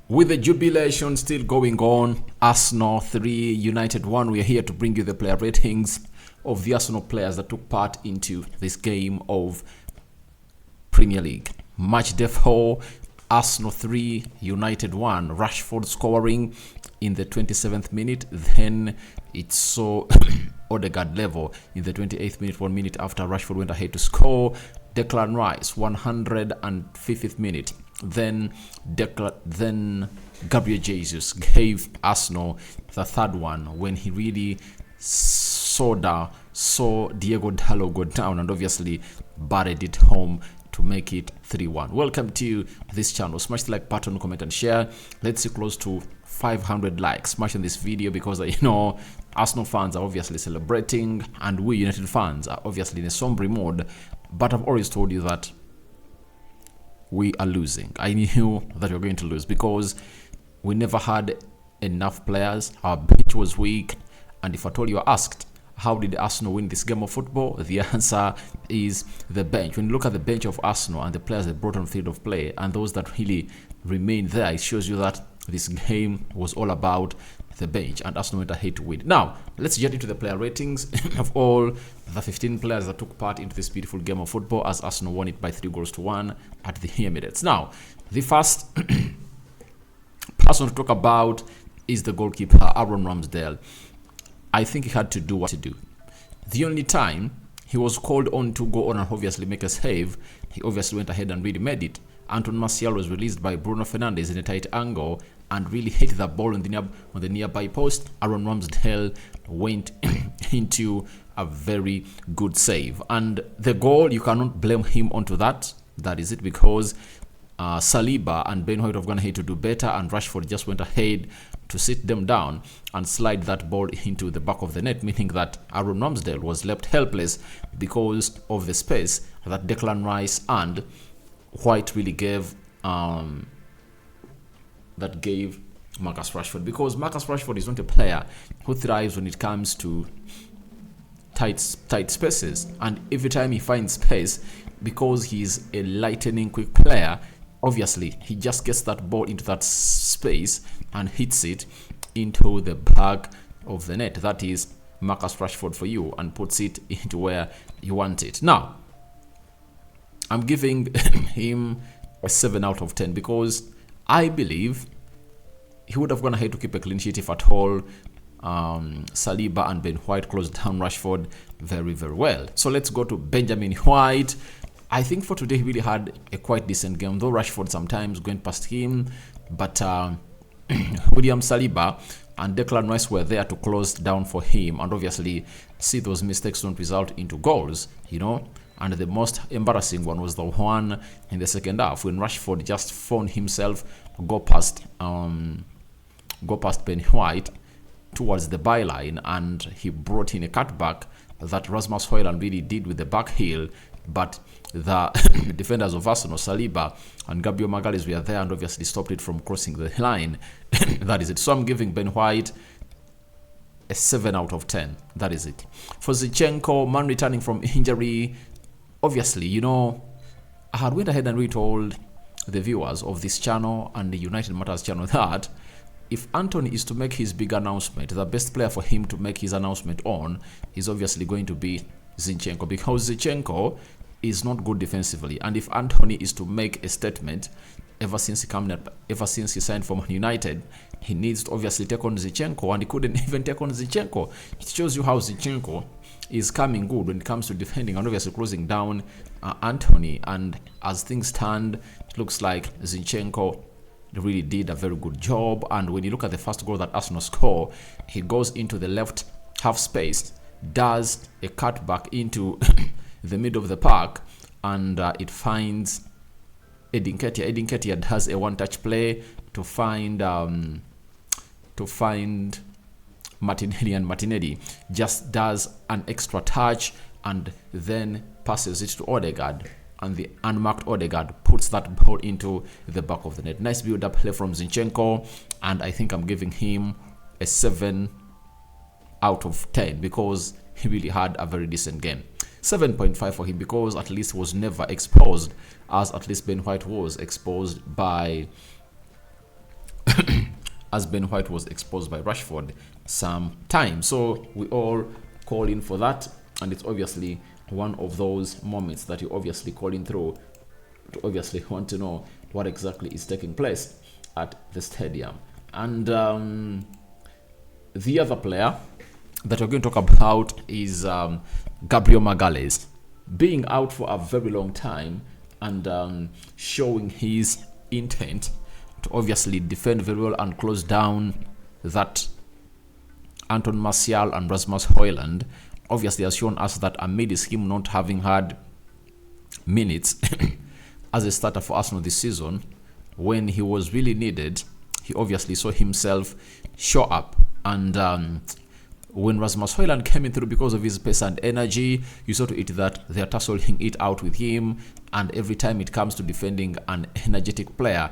With the jubilation still going on, Arsenal 3, United 1, we are here to bring you the player ratings of the Arsenal players that took part into this game of Premier League. Match day 4, Arsenal 3, United 1. Rashford scoring in the 27th minute. Then it saw Odegaard level in the 28th minute, 1 minute after Rashford went ahead to score. Declan Rice, 150th minute. Then Gabriel Jesus gave Arsenal the third one when he really saw Diego Dallo go down and obviously buried it home to make it 3-1. Welcome to this channel. Smash the like button, comment and share. Let's see close to 500 likes. Smash on this video because Arsenal fans are obviously celebrating and we United fans are obviously in a somber mode. But I've always told you that we are losing. I knew that we were going to lose because we never had enough players. Our bench was weak. And if at all you are asked, how did Arsenal win this game of football? The answer is the bench. When you look at the bench of Arsenal and the players they brought on field of play and those that really remained there, it shows you that this game was all about the bench and Arsenal went ahead to win. Now, let's get into the player ratings of all the 15 players that took part into this beautiful game of football as Arsenal won it by 3-1 at the Emirates. Now, the first person to talk about is the goalkeeper, Aaron Ramsdale. I think he had to do what to do. The only time he was called on to go on and obviously make a save, he obviously went ahead and really made it. Anton Martial was released by Bruno Fernandes in a tight angle and really hit the ball on the nearby post. Aaron Ramsdale went into a very good save. And the goal, you cannot blame him onto that. That is it, because Saliba and Ben White have gone ahead to do better, and Rashford just went ahead to sit them down and slide that ball into the back of the net, meaning that Aaron Ramsdale was left helpless because of the space that Declan Rice and White really gave Marcus Rashford, because Marcus Rashford is not a player who thrives when it comes to tight spaces, and every time he finds space, because he's a lightning quick player, obviously he just gets that ball into that space and hits it into the back of the net. That is Marcus Rashford for you, and puts it into where you want it. Now, I'm giving him a 7 out of 10 because I believe he would have gone ahead to keep a clean sheet if at all Saliba and Ben White closed down Rashford very, very well. So let's go to Benjamin White. I think for today he really had a quite decent game, though Rashford sometimes going past him, but William Saliba and Declan Rice were there to close down for him and obviously see those mistakes don't result into goals, And the most embarrassing one was the one in the second half when Rashford just found himself go past Ben White towards the byline, and he brought in a cutback that Rasmus Højlund really did with the back heel, but the defenders of Arsenal, Saliba and Gabriel Magalhaes, were there and obviously stopped it from crossing the line. That is it. So I'm giving Ben White a 7 out of 10. That is it. For Zinchenko, man returning from injury, obviously, I had went ahead and retold the viewers of this channel and the United Matters channel that if Anthony is to make his big announcement, the best player for him to make his announcement on is obviously going to be Zinchenko, because Zinchenko is not good defensively. And if Anthony is to make a statement, ever since he signed for Man United, he needs to obviously take on Zinchenko, and he couldn't even take on Zinchenko. It shows you how Zinchenko is coming good when it comes to defending and obviously closing down Anthony. And as things stand, it looks like Zinchenko really did a very good job. And when you look at the first goal that Arsenal score, he goes into the left half space, does a cutback into the middle of the park, and it finds Edin Ketia. Edin Ketia does a one-touch play to find Martinelli, and Martinelli just does an extra touch and then passes it to Odegaard, and the unmarked Odegaard puts that ball into the back of the net. Nice build-up play from Zinchenko, and I think I'm giving him a 7 out of 10 because he really had a very decent game. 7.5 for him because at least was never exposed, as at least Ben White was exposed by as Ben White was exposed by Rashford some time. So we all call in for that, and it's obviously one of those moments that you obviously call in through to obviously want to know what exactly is taking place at the stadium. And the other player that we're going to talk about is Gabriel Magalhaes, being out for a very long time and showing his intent to obviously defend very well and close down that Anton Martial and Rasmus Højlund obviously has shown us that amid him not having had minutes as a starter for Arsenal this season, when he was really needed, he obviously saw himself show up. And when Rasmus Højlund came in through because of his pace and energy, you saw to it that they are tussling it out with him. And every time it comes to defending an energetic player,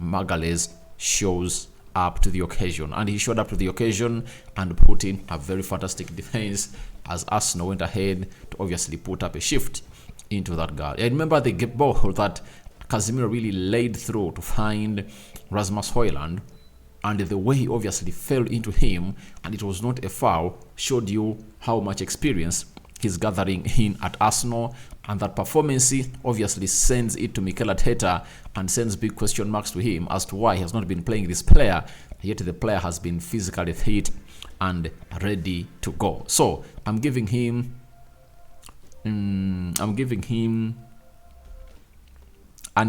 Magalhaes shows up to the occasion. And he showed up to the occasion and put in a very fantastic defense as Arsenal went ahead to obviously put up a shift into that guard. I remember the ball that Casemiro really laid through to find Rasmus Højlund, and the way he obviously fell into him, and it was not a foul, showed you how much experience he's gathering in at Arsenal. And that performance obviously sends it to Mikel Arteta and sends big question marks to him as to why he has not been playing this player, yet the player has been physically fit and ready to go. So I'm giving him an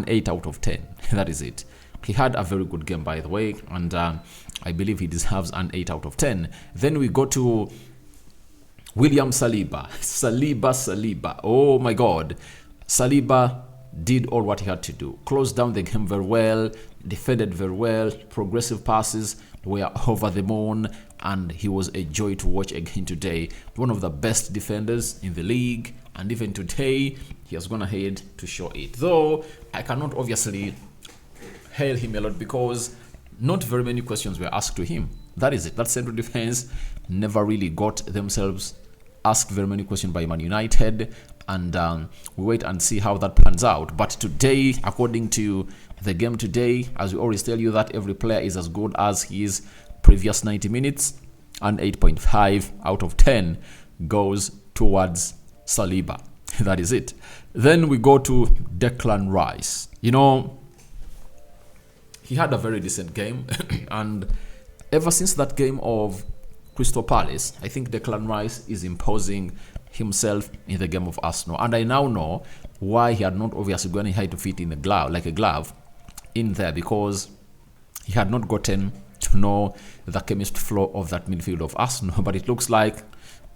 8 out of 10. That is it. He had a very good game, by the way, and I believe he deserves an 8 out of 10. Then we go to William Saliba. Saliba. Oh my God. Saliba did all what he had to do. Closed down the game very well, defended very well, progressive passes were over the moon, and he was a joy to watch again today. One of the best defenders in the league, and even today, he has gone ahead to show it. Though, I cannot obviously hail him a lot because not very many questions were asked to him. That is it. That central defense never really got themselves asked very many questions by Man United, and we wait and see how that plans out. But today, according to the game today, as we always tell you, that every player is as good as his previous 90 minutes, and 8.5 out of 10 goes towards Saliba. That is it. Then we go to Declan Rice. You know, he had a very decent game and ever since that game of Crystal Palace, I think Declan Rice is imposing himself in the game of Arsenal. And I now know why he had not obviously gone ahead to fit in a glove in there, because he had not gotten to know the chemistry flow of that midfield of Arsenal. But it looks like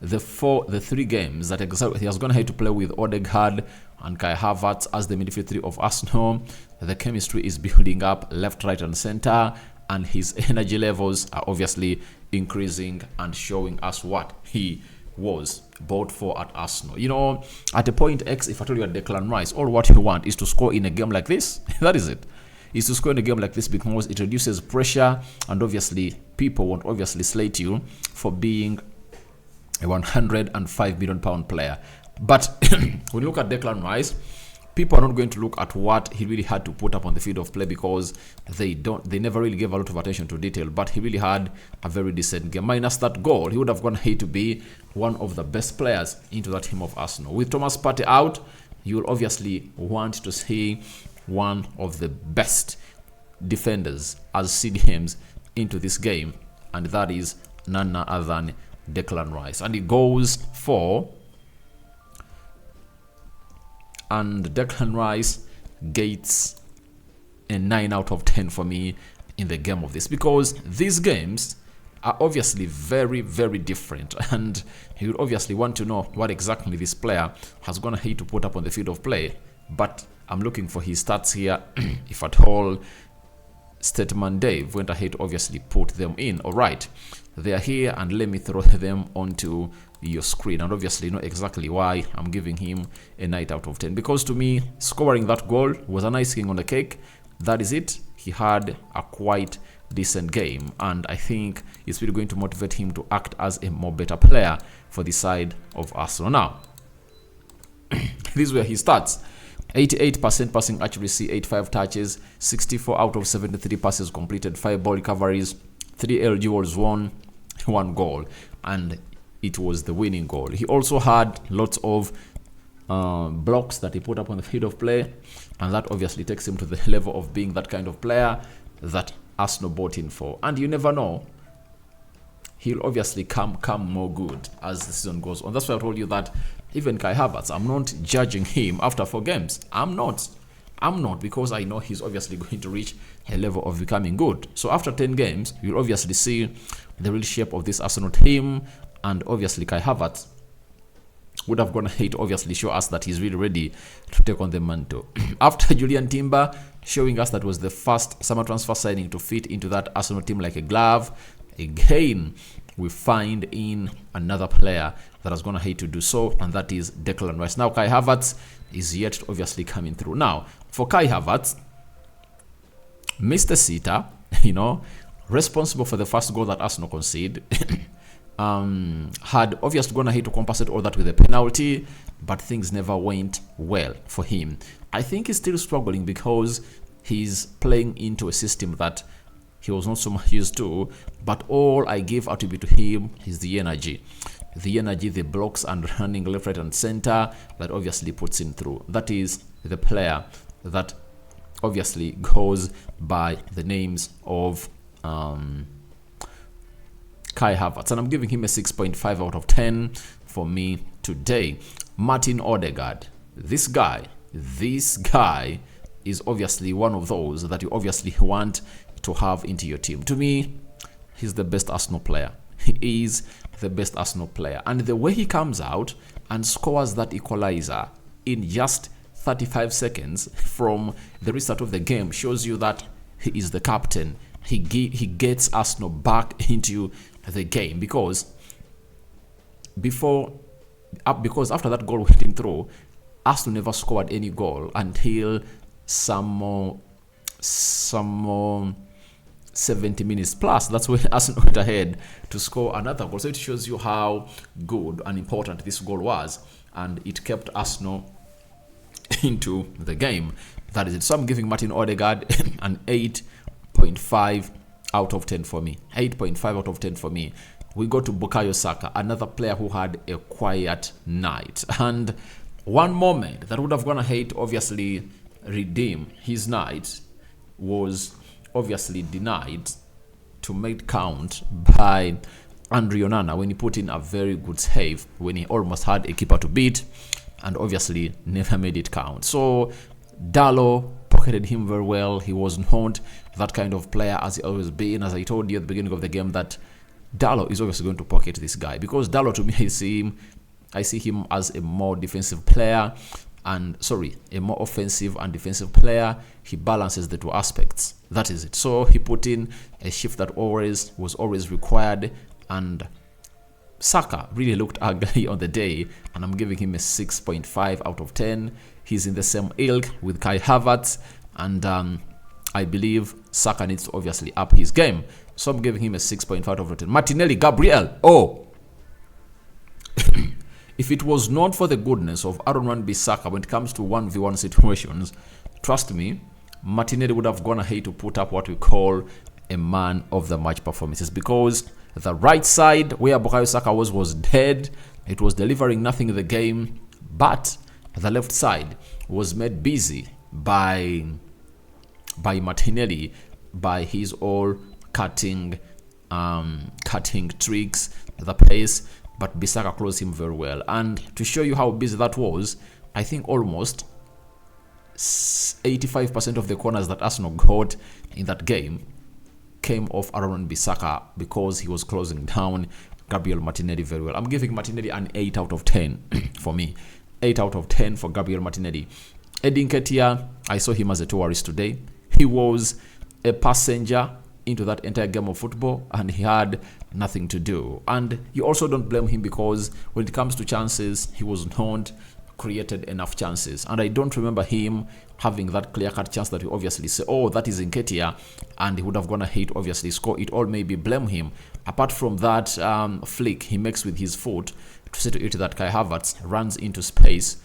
the 3 games that he has gone ahead to play with Odegaard and Kai Havertz as the midfield 3 of Arsenal, the chemistry is building up left, right, and center, and his energy levels are obviously increasing and showing us what he was bought for at Arsenal. You know, at a point X, if I told you at Declan Rice, all what you want is to score in a game like this. That is it. Is to score in a game like this because it reduces pressure, and obviously people won't obviously slate you for being a £105 million player. But when you look at Declan Rice, people are not going to look at what he really had to put up on the field of play because they never really gave a lot of attention to detail. But he really had a very decent game. Minus that goal, he would have gone ahead to be one of the best players into that team of Arsenal. With Thomas Partey out, you will obviously want to see one of the best defenders as CDMs into this game, and that is none other than Declan Rice. And he goes for, and Declan Rice gets a 9 out of 10 for me in the game of this, because these games are obviously very, very different, and you would obviously want to know what exactly this player has gone ahead to put up on the field of play. But I'm looking for his stats here. If at all Statman Dave went ahead to obviously put them in. All right, they are here, and let me throw them onto your screen, and obviously know exactly why I'm giving him a 9 out of 10, because to me, scoring that goal was a nice king on the cake. That is it. He had a quite decent game, and I think it's really going to motivate him to act as a more better player for the side of Arsenal. Now, these were his stats. 88% passing accuracy, 85 touches, 64 out of 73 passes completed, 5 ball recoveries, 3 LGOs, one goal, and it was the winning goal. He also had lots of blocks that he put up on the field of play, and that obviously takes him to the level of being that kind of player that Arsenal bought in for. And you never know, he'll obviously come more good as the season goes on. That's why I told you that even Kai Havertz, I'm not judging him after 4 games. I'm not, because I know he's obviously going to reach a level of becoming good. So after 10 games, you'll obviously see the real shape of this Arsenal team, and obviously Kai Havertz would have gone ahead to obviously show us that he's really ready to take on the mantle. After Julian Timber showing us that was the first summer transfer signing to fit into that Arsenal team like a glove, again we find in another player that has gone ahead to do so, and that is Declan Rice. Now Kai Havertz is yet to obviously coming through. Now for Kai Havertz, Mr. Sitter, responsible for the first goal that Arsenal conceded, had obviously gone ahead to compensate all that with a penalty, but things never went well for him. I think he's still struggling because he's playing into a system that he was not so much used to, but all I give attribute to him is the energy, the blocks and running left, right and center that obviously puts him through. That is the player that obviously goes by the names of Kai Havertz, and I'm giving him a 6.5 out of 10 for me today. Martin Odegaard, this guy is obviously one of those that you obviously want to have into your team. To me, he's the best Arsenal player. He is the best Arsenal player, and the way he comes out and scores that equalizer in just 35 seconds from the restart of the game shows you that he is the captain. He gets Arsenal back into the game, because after that goal went in through, Arsenal never scored any goal until some more 70 minutes plus. That's when Arsenal went ahead to score another goal. So it shows you how good and important this goal was, and it kept Arsenal into the game. That is it. So I'm giving Martin Odegaard an 8.5 out of 10 for me. 8.5 out of 10 for me. We go to Bukayo Saka, another player who had a quiet night, and one moment that would have gone ahead to obviously redeem his night was obviously denied to make count by Andre Onana when he put in a very good save when he almost had a keeper to beat, and obviously never made it count. So Dalot pocketed him very well. He was not that kind of player as he always been. As I told you at the beginning of the game, that Dalot is obviously going to pocket this guy, because Dalot, to me, I see him as a more defensive player, and a more offensive and defensive player. He balances the two aspects. That is it. So he put in a shift that was always required, and Saka really looked ugly on the day, and I'm giving him a 6.5 out of 10. He's in the same ilk with Kai Havertz, and I believe Saka needs to obviously up his game. So I'm giving him a 6.5 out of 10. Martinelli, Gabriel. If it was not for the goodness of Aaron Wan-Bissaka when it comes to 1v1 situations, trust me, Martinelli would have gone ahead to put up what we call a man of the match performances, because the right side where Bukayo Saka was dead. It was delivering nothing in the game, but the left side was made busy by Martinelli, by his all cutting tricks, the pace, but Bissaka closed him very well. And to show you how busy that was, I think almost 85% of the corners that Arsenal got in that game came off Aaron Bissaka, because he was closing down Gabriel Martinelli very well. I'm giving Martinelli an 8 out of 10 for me. 8 out of 10 for Gabriel Martinelli. Eddie Nketiah, I saw him as a tourist today. He was a passenger into that entire game of football, and he had nothing to do. And you also don't blame him, because when it comes to chances, he was not created enough chances. And I don't remember him having that clear-cut chance that you obviously say, oh, that is Nketiah, and he would have gone ahead to obviously score it all. Maybe blame him. Apart from that flick he makes with his foot to say to it that Kai Havertz runs into space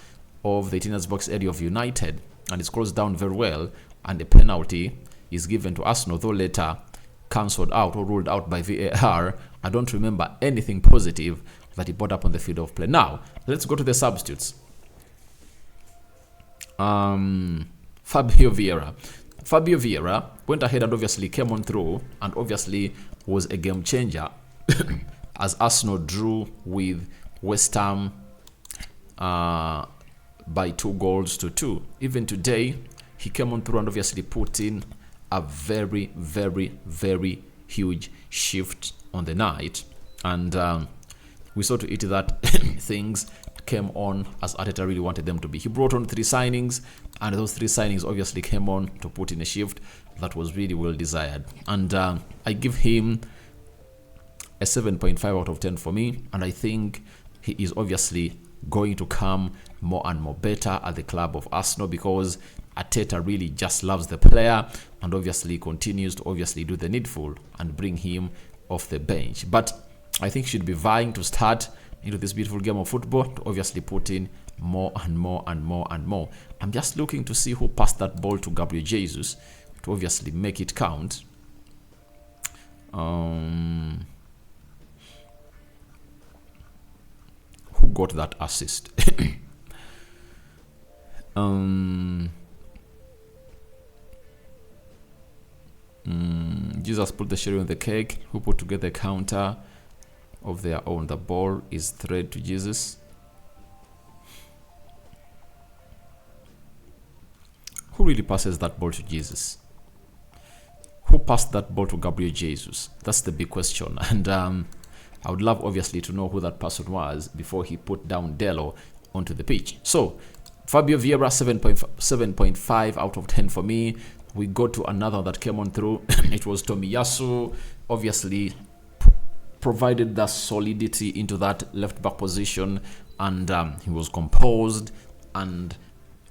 of the 18th box area of United, and it's closed down very well, and a penalty is given to Arsenal, though later cancelled out or ruled out by VAR. I don't remember anything positive that he brought up on the field of play. Now, let's go to the substitutes. Fabio Vieira. Fabio Vieira went ahead and obviously came on through and obviously was a game changer as Arsenal drew with West Ham by 2-2. Even today, he came on through and obviously put in a very, very, very huge shift on the night. And we saw to it that things came on as Arteta really wanted them to be. He brought on 3 signings, and those 3 signings obviously came on to put in a shift that was really well desired. And I give him a 7.5 out of 10 for me, and I think he is obviously going to come more and more better at the club of Arsenal, because Arteta really just loves the player and obviously continues to obviously do the needful and bring him off the bench. But I think he should be vying to start into this beautiful game of football to obviously put in more and more and more and more. I'm just looking to see who passed that ball to Gabriel Jesus to obviously make it count. Who got that assist? Jesus put the cherry on the cake. Who put together a counter of their own? The ball is thread to Jesus. Who really passes that ball to Jesus? Who passed that ball to Gabriel Jesus? That's the big question. And I would love obviously to know who that person was before he put down Delo onto the pitch. So Fabio Vieira, 7.5 out of 10 for me. We go to another that came on through. It was Tomiyasu. Obviously provided that solidity into that left back position, and he was composed, and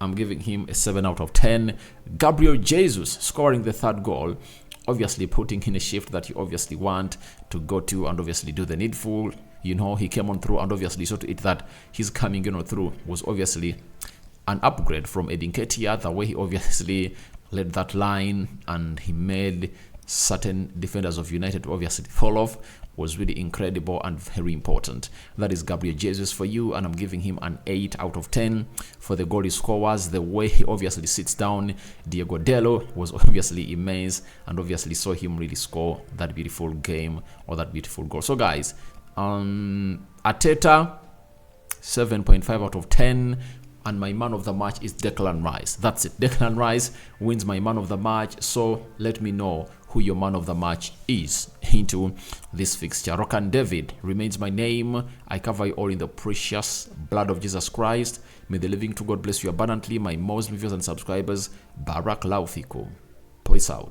I'm giving him a 7 out of 10. Gabriel Jesus scoring the 3rd goal, obviously putting in a shift that you obviously want to go to and obviously do the needful. You know, he came on through and obviously saw to it that his coming through was obviously an upgrade from Edin Ketia, the way he obviously led that line and he made certain defenders of United obviously fall off was really incredible and very important. That is Gabriel Jesus for you, and I'm giving him an 8 out of 10 for the goal he scores. The way he obviously sits down Diego Delo was obviously immense, and obviously saw him really score that beautiful game or that beautiful goal. So guys, Arteta, 7.5 out of 10. And my man of the match is Declan Rice. That's it. Declan Rice wins my man of the match. So let me know who your man of the match is into this fixture. Rokani David remains my name. I cover you all in the precious blood of Jesus Christ. May the living to God bless you abundantly. My Muslim viewers and subscribers. Barak Laufiko. Peace out.